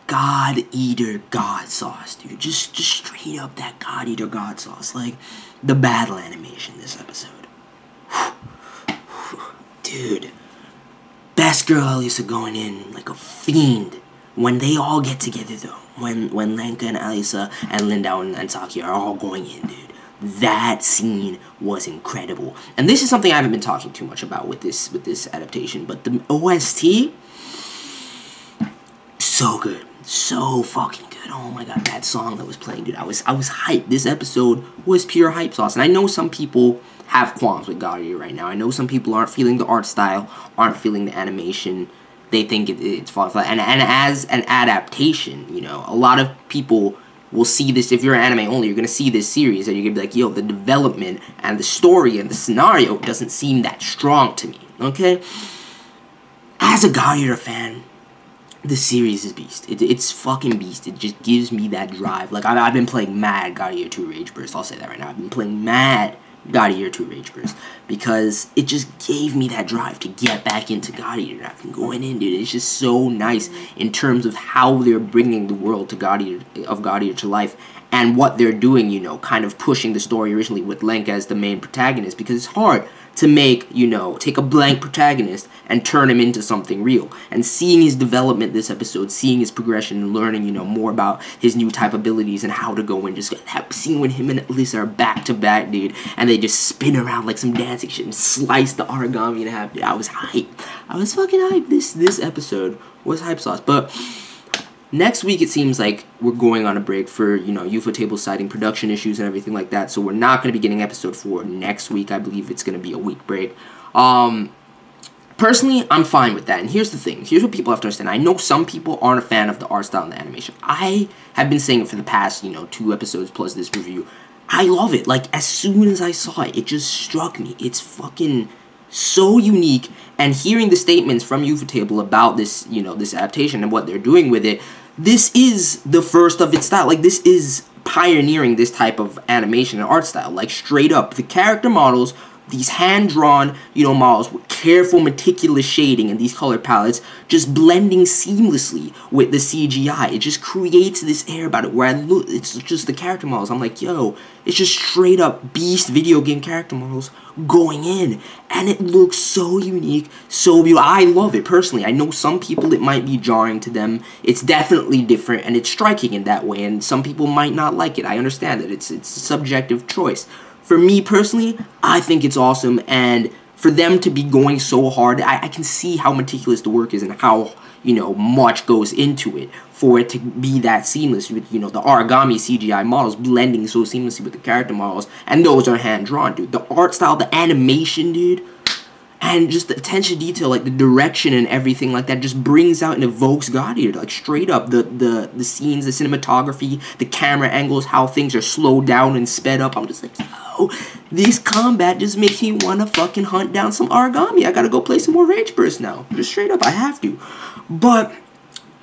God Eater God Sauce, dude. Just straight up that God Eater God Sauce. Like, the battle animation this episode. Dude. Best Girl Alisa going in like a fiend. When they all get together, though. When Lenka and Alisa and LINDOW and Saki are all going in, dude. That scene was incredible. And this is something I haven't been talking too much about with this adaptation. But the OST, so good. So fucking good. Oh my god, that song that was playing, dude. I was hyped. This episode was pure hype sauce. And I know some people have qualms with God Eater right now. I know some people aren't feeling the art style, aren't feeling the animation. They think it's falling flat. And as an adaptation, you know, a lot of people will see this. If you're anime only, you're going to see this series and you're going to be like, yo, the development and the story and the scenario doesn't seem that strong to me, okay? As a God Eater fan, the series is beast. It's fucking beast. It just gives me that drive. Like, I've been playing mad God Eater 2 Rage Burst. I'll say that right now. I've been playing mad God Eater 2 Rage Burst because it just gave me that drive to get back into God Eater. I've been going in, dude. It's just so nice in terms of how they're bringing the world to God Eater to life and what they're doing, you know, kind of pushing the story originally with Lenka as the main protagonist, because it's hard to make, you know, take a blank protagonist and turn him into something real. And seeing his development this episode, seeing his progression and learning, you know, more about his new type abilities and how to go and just that scene when him and Alisa are back to back, dude, and they just spin around like some dancing shit and slice the Aragami in half, dude. I was hyped. I was fucking hyped. This episode was hype sauce. But next week, it seems like we're going on a break for, you know, UFOTABLE citing production issues and everything like that. So we're not going to be getting episode 4 next week. I believe it's going to be a week break. Personally, I'm fine with that. And here's the thing. Here's what people have to understand. I know some people aren't a fan of the art style and the animation. I have been saying it for the past, you know, 2 episodes plus this review. I love it. Like, as soon as I saw it, it just struck me. It's fucking so unique. And hearing the statements from UFOTABLE about this, you know, this adaptation and what they're doing with it, this is the first of its style. Like, this is pioneering this type of animation and art style. Like, straight up, the character models, these hand-drawn, you know, models with careful, meticulous shading and these color palettes just blending seamlessly with the CGI. It just creates this air about it where I look, it's just the character models. I'm like, yo, it's just straight up beast video game character models going in. And it looks so unique, so beautiful. I love it, personally. I know some people it might be jarring to them. It's definitely different, and it's striking in that way, and some people might not like it. I understand that. It's a subjective choice. For me, personally, I think it's awesome, and for them to be going so hard, I can see how meticulous the work is and how, you know, much goes into it for it to be that seamless with, you know, the Aragami CGI models blending so seamlessly with the character models, and those are hand-drawn, dude. The art style, the animation, dude, and just the attention to detail, like the direction and everything like that, just brings out and evokes God Eater. Like, straight up, the scenes, the cinematography, the camera angles, how things are slowed down and sped up. I'm just like, yo, this combat just makes me want to fucking hunt down some Aragami. I gotta go play some more Rage Burst now. Just straight up, I have to. But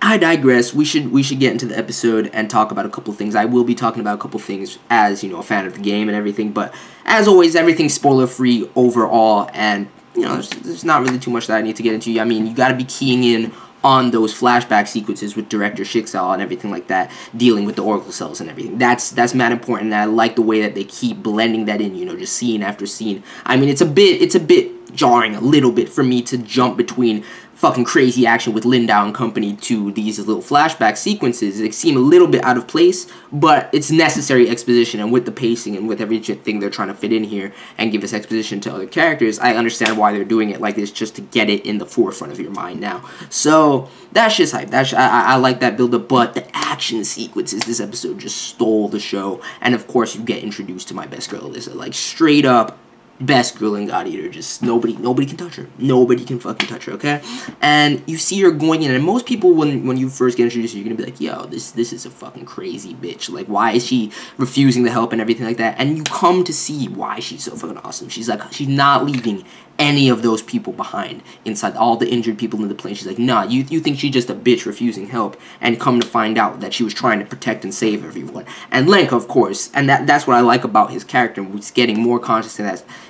I digress. We should get into the episode and talk about a couple things. I will be talking about a couple things as, you know, a fan of the game and everything. But as always, everything's spoiler-free overall, and you know, there's not really too much that I need to get into. I mean, you got to be keying in on those flashback sequences with Director Shixal and everything like that, dealing with the Oracle cells and everything. That's mad important, and I like the way that they keep blending that in, you know, just scene after scene. I mean, it's a bit jarring a little bit for me to jump between fucking crazy action with LINDOW and company to these little flashback sequences. They seem a little bit out of place, but it's necessary exposition, and with the pacing and with everything they're trying to fit in here and give us exposition to other characters, I understand why they're doing it like this, just to get it in the forefront of your mind now. So that's just hype. I like that build-up, but the action sequences this episode just stole the show, and of course you get introduced to my best girl Alisa, like straight up best girl in God Eater. Just nobody can touch her. Nobody can fucking touch her, okay? And you see her going in, and most people, when you first get introduced, you're gonna be like, yo, this is a fucking crazy bitch. Like, why is she refusing the help and everything like that? And you come to see why she's so fucking awesome. She's like, she's not leaving any of those people behind inside, all the injured people in the plane. She's like, nah, you think she's just a bitch refusing help, and come to find out that she was trying to protect and save everyone. And Lenka, of course, and that's what I like about his character, he's getting more conscious in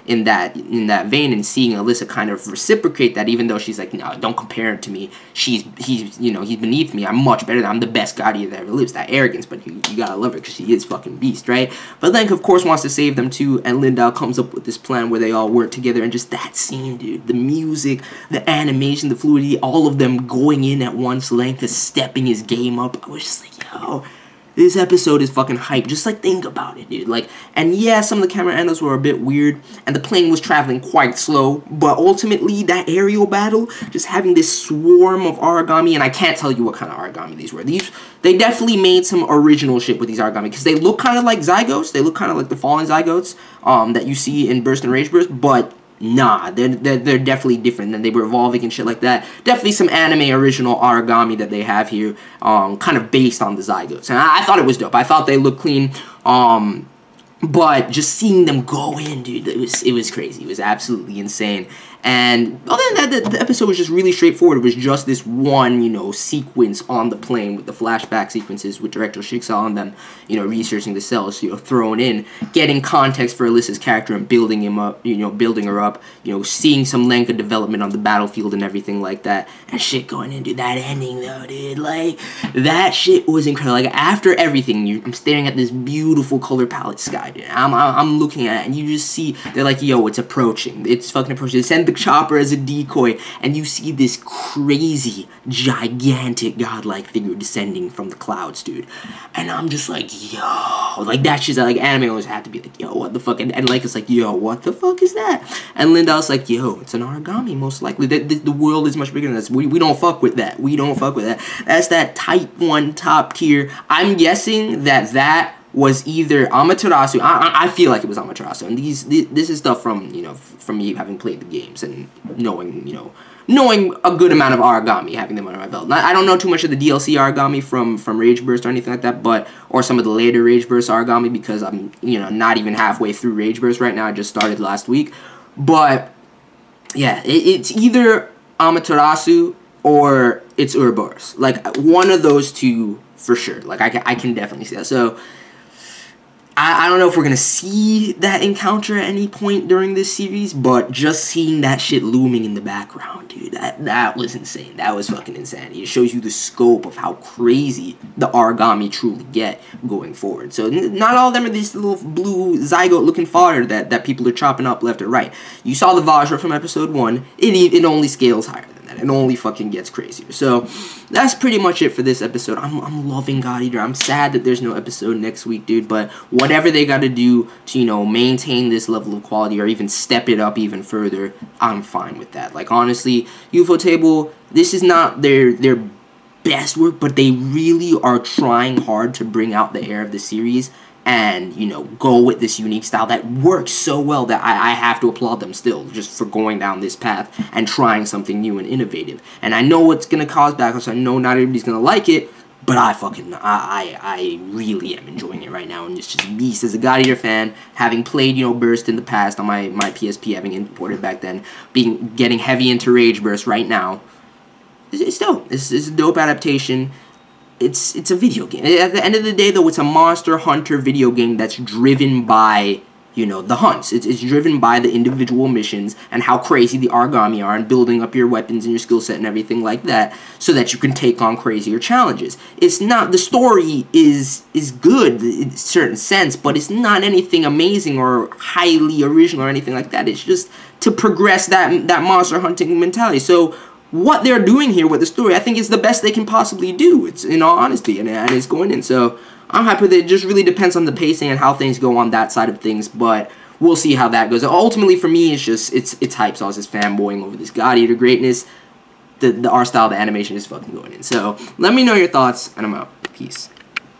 in that vein, and seeing Alisa kind of reciprocate that, even though she's like, no, don't compare him to me. He's beneath me. I'm much better. I'm the best god eater that ever lives. That arrogance, but you gotta love her because she is fucking beast, right? But Lenka, of course, wants to save them too, and LINDOW comes up with this plan where they all work together, and just that scene, dude, the music, the animation, the fluidity, all of them going in at once, Lenka stepping his game up. I was just like, yo, this episode is fucking hype. Just like, think about it, dude. Like, and yeah, some of the camera angles were a bit weird, and the plane was traveling quite slow, but ultimately, that aerial battle, just having this swarm of Aragami, and I can't tell you what kind of Aragami these were. They definitely made some original shit with these Aragami, because they look kind of like Zygotes. They look kind of like the fallen Zygotes that you see in Burst and Rage Burst, but nah, they're definitely different, and they were evolving and shit like that. Definitely some anime original Aragami that they have here, kind of based on the Zygotes. And I thought it was dope. I thought they looked clean, but just seeing them go in, dude, it was crazy. It was absolutely insane. And other than that, the episode was just really straightforward. It was just this one, sequence on the plane with the flashback sequences with Director Shiksa on them, researching the cells, thrown in, getting context for Alisa's character and building him up, building her up, seeing some Lenka development on the battlefield and everything like that, and shit going into that ending though, dude, like, that shit was incredible. Like, after everything, I'm staring at this beautiful color palette sky, dude. I'm looking at it, and you just see, they're like, yo, it's approaching, it's fucking approaching. They send the chopper as a decoy, and you see this crazy, gigantic, godlike figure descending from the clouds, dude. And I'm just like, yo, like, that shit's like, anime always have to be like, yo, what the fuck? And like, it's like, yo, what the fuck is that? And LINDOW's like, yo, it's an Aragami, most likely. The world is much bigger than this. We don't fuck with that. We don't fuck with that. That's that type 1 top tier. I'm guessing that was either Amaterasu. I feel like it was Amaterasu, and this is stuff from from me having played the games and knowing a good amount of Aragami, having them under my belt. I don't know too much of the DLC Aragami from Rage Burst or anything like that, or some of the later Rage Burst Aragami, because I'm not even halfway through Rage Burst right now. I just started last week, but yeah, it's either Amaterasu or it's Ouroboros. Like, one of those two for sure. Like, I can definitely see that. So I don't know if we're going to see that encounter at any point during this series, but just seeing that shit looming in the background, dude, that was insane. That was fucking insanity. It shows you the scope of how crazy the Aragami truly get going forward. So not all of them are this little blue zygote-looking fodder that people are chopping up left or right. You saw the Vajra from episode 1. It only scales higher than that. It only fucking gets crazier. So that's pretty much it for this episode. I'm loving God Eater. I'm sad that there's no episode next week, dude, but whatever they got to do to, maintain this level of quality or even step it up even further, I'm fine with that. Like, honestly, UFOTABLE, this is not their best work, but they really are trying hard to bring out the air of the series and, go with this unique style that works so well that I have to applaud them still just for going down this path and trying something new and innovative. And I know it's going to cause backlash. I know not everybody's going to like it, but I really am enjoying it right now, and it's just beast as a God Eater fan, having played, Burst in the past on my PSP, having imported back then, getting heavy into Rage Burst right now. It's dope. It's a dope adaptation. It's a video game. At the end of the day, though, it's a Monster Hunter video game that's driven by, the hunts. It's driven by the individual missions and how crazy the Aragami are and building up your weapons and your skill set and everything like that so that you can take on crazier challenges. It's not, the story is good in a certain sense, but it's not anything amazing or highly original or anything like that. It's just to progress that monster hunting mentality. So what they're doing here with the story, I think, is the best they can possibly do. It's, in all honesty, and it's going in. So I'm happy with it. It just really depends on the pacing and how things go on that side of things, but we'll see how that goes. Ultimately, for me, it's hype sauce. It's fanboying over this God Eater greatness. The art style, the animation is fucking going in. So let me know your thoughts, and I'm out. Peace.